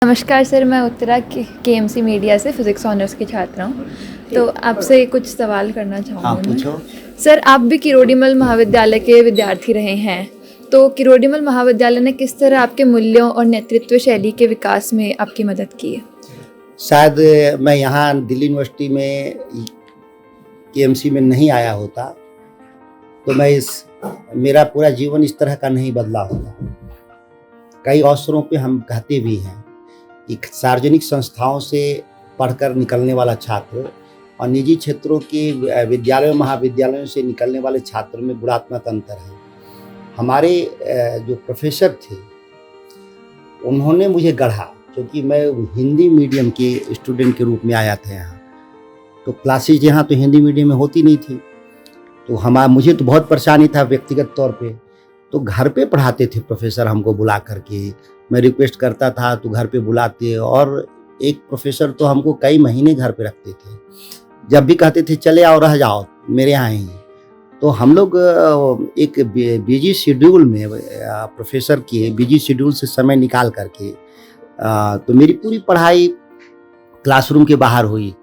नमस्कार सर, मैं Uttara KMC media से फिज़िक्स ऑनर्स की छात्रा हूँ। तो आपसे कुछ सवाल करना चाहूँगी मैं। पूछो। सर, आप भी किरोड़ीमल महाविद्यालय के विद्यार्थी रहे हैं, तो किरोड़ीमल महाविद्यालय ने किस तरह आपके मूल्यों और नेतृत्व शैली के विकास में आपकी मदद की है? शायद मैं यहाँ दिल्ली यूनिवर्सिटी में KMC में नहीं आया होता तो मेरा पूरा जीवन इस तरह का नहीं बदला होता। कई अवसरों पे हम कहते भी हैं कि सार्वजनिक संस्थाओं से पढ़कर निकलने वाला छात्र और निजी क्षेत्रों के विद्यालयों महाविद्यालयों से निकलने वाले छात्रों में गुणात्मक अंतर है। हमारे जो प्रोफेसर थे उन्होंने मुझे गढ़ा, क्योंकि मैं हिंदी मीडियम के स्टूडेंट के रूप में आया था यहाँ। तो क्लासेज यहाँ तो हिंदी मीडियम में होती नहीं थी, तो मुझे तो बहुत परेशानी था व्यक्तिगत तौर पे। तो घर पे पढ़ाते थे प्रोफेसर हमको बुला करके, मैं रिक्वेस्ट करता था तो घर पे बुलाते, और एक प्रोफेसर तो हमको कई महीने घर पे रखते थे। जब भी कहते थे चले आओ, रह जाओ मेरे यहाँ ही। तो हम लोग एक बिजी शेड्यूल में प्रोफेसर के बिजी शेड्यूल से समय निकाल करके तो मेरी पूरी पढ़ाई क्लासरूम के बाहर हुई।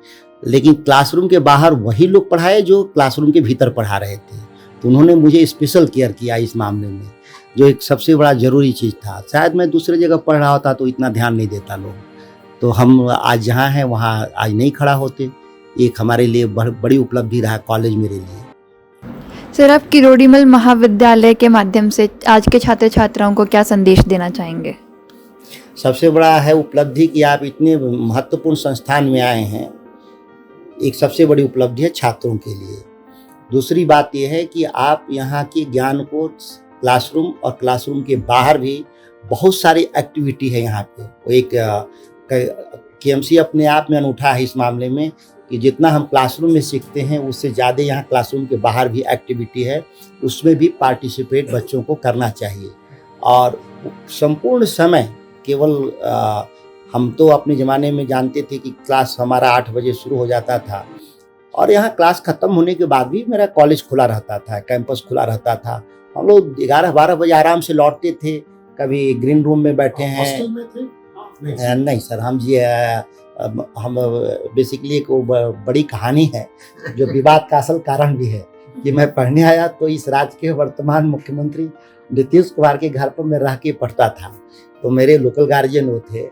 लेकिन क्लासरूम के बाहर वही लोग पढ़ाए जो क्लासरूम के भीतर पढ़ा रहे थे। तो उन्होंने मुझे स्पेशल केयर किया इस मामले में, जो एक सबसे बड़ा ज़रूरी चीज़ था। शायद मैं दूसरे जगह पढ़ रहा होता तो इतना ध्यान नहीं देता लोग, तो हम आज जहाँ हैं वहाँ आज नहीं खड़ा होते। एक हमारे लिए बड़ी उपलब्धि रहा कॉलेज मेरे लिए। सर, आप किरोड़ीमल महाविद्यालय के माध्यम से आज के छात्र छात्राओं को क्या संदेश देना चाहेंगे? सबसे बड़ा है उपलब्धि कि आप इतने महत्वपूर्ण संस्थान में आए हैं। एक सबसे बड़ी उपलब्धि है छात्रों के लिए। दूसरी बात यह है कि आप यहाँ के ज्ञान को क्लासरूम और क्लासरूम के बाहर भी बहुत सारी एक्टिविटी है यहाँ पे। वो एक KMC अपने आप में अनूठा है इस मामले में कि जितना हम क्लासरूम में सीखते हैं उससे ज़्यादा यहाँ क्लासरूम के बाहर भी एक्टिविटी है, उसमें भी पार्टिसिपेट बच्चों को करना चाहिए। और संपूर्ण समय केवल हम तो अपने ज़माने में जानते थे कि क्लास हमारा 8 बजे शुरू हो जाता था, और यहाँ क्लास ख़त्म होने के बाद भी मेरा कॉलेज खुला रहता था, कैंपस खुला रहता था। हम लोग 11-12 बजे आराम से लौटते थे। कभी ग्रीन रूम में बैठे हैं। हॉस्टल में थे? नहीं सर, हम बेसिकली एक बड़ी कहानी है जो विवाद का असल कारण भी है कि मैं पढ़ने आया तो इस राज्य के वर्तमान मुख्यमंत्री नीतीश कुमार के घर पर मैं रह के पढ़ता था। तो मेरे लोकल गार्जियन वो थे,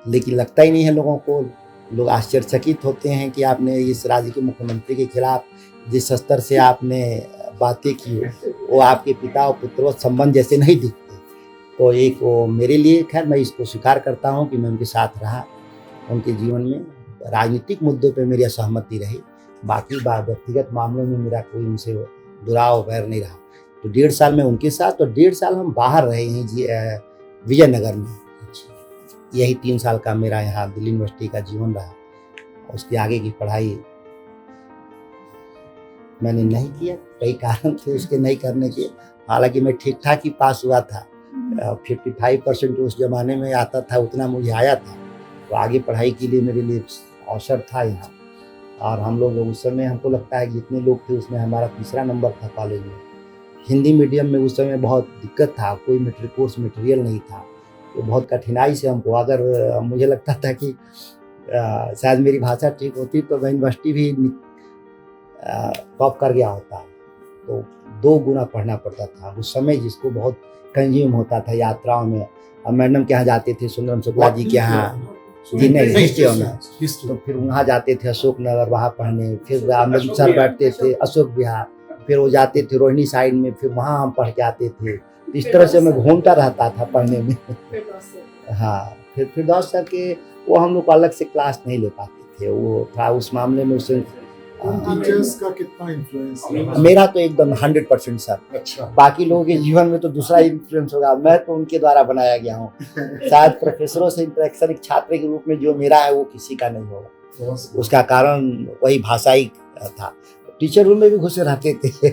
लेकिन लगता ही नहीं है लोगों को। लोग आश्चर्यचकित होते हैं कि आपने इस राज्य के मुख्यमंत्री के खिलाफ जिस स्तर से आपने बातें की वो आपके पिता और पुत्रवत संबंध जैसे नहीं दिखते। तो एक वो मेरे लिए, खैर मैं इसको स्वीकार करता हूँ कि मैं उनके साथ रहा। उनके जीवन में राजनीतिक मुद्दों पे मेरी असहमति रही, बाकी व्यक्तिगत मामलों में मेरा कोई उनसे दुराव वैर नहीं रहा। तो 1.5 साल में उनके साथ और 1.5 साल हम बाहर रहे हैं विजयनगर में। यही 3 साल का मेरा यहाँ दिल्ली यूनिवर्सिटी का जीवन रहा। उसके आगे की पढ़ाई मैंने नहीं किया, कई कारण थे उसके नहीं करने के। हालांकि मैं ठीक ठाक ही पास हुआ था, 55% उस जमाने में आता था, उतना मुझे आया था। तो आगे पढ़ाई के लिए मेरे लिए अवसर था यहाँ। और हम लोग उस समय, हमको लगता है कि जितने लोग थे उसमें हमारा तीसरा नंबर था कॉलेज में। हिंदी मीडियम में उस समय बहुत दिक्कत था, कोई कोर्स मटेरियल नहीं था, तो बहुत कठिनाई से हमको, अगर मुझे लगता था कि शायद मेरी भाषा ठीक होती तो मैं यूनिवर्सिटी भी टॉप कर गया होता। तो 2 गुना पढ़ना पड़ता था उस समय, जिसको बहुत कंज्यूम होता था यात्राओं में। अब मैडम के यहाँ जाते थे, सुंदरम शुक्ला जी के यहाँ, जी नहीं हिस्ट्री ऑनर, तो फिर वहाँ जाते थे अशोक नगर वहाँ पढ़ने। फिर अमृत सर बैठते थे अशोक विहार, फिर वो जाते थे रोहिणी साइड में, फिर वहाँ हम पढ़ के आते थे। इस तरह से मैं घूमता रहता था पढ़ने में। हाँ, फिर 10 सर के वो हम लोग अलग से क्लास नहीं ले पाते थे, वो था उस मामले में। उससे टीचर्स का कितना इन्फ्लुएंस? मेरा तो एकदम 100% सर। अच्छा। बाकी लोगों के जीवन में तो दूसरा इन्फ्लुएंस होगा, मैं तो उनके द्वारा बनाया गया हूँ। शायद प्रोफेसरों से इंटरेक्शन एक छात्र के रूप में जो मेरा है वो किसी का नहीं होगा। उसका कारण वही भाषाई था। टीचर रूम में भी घुसे रहते थे।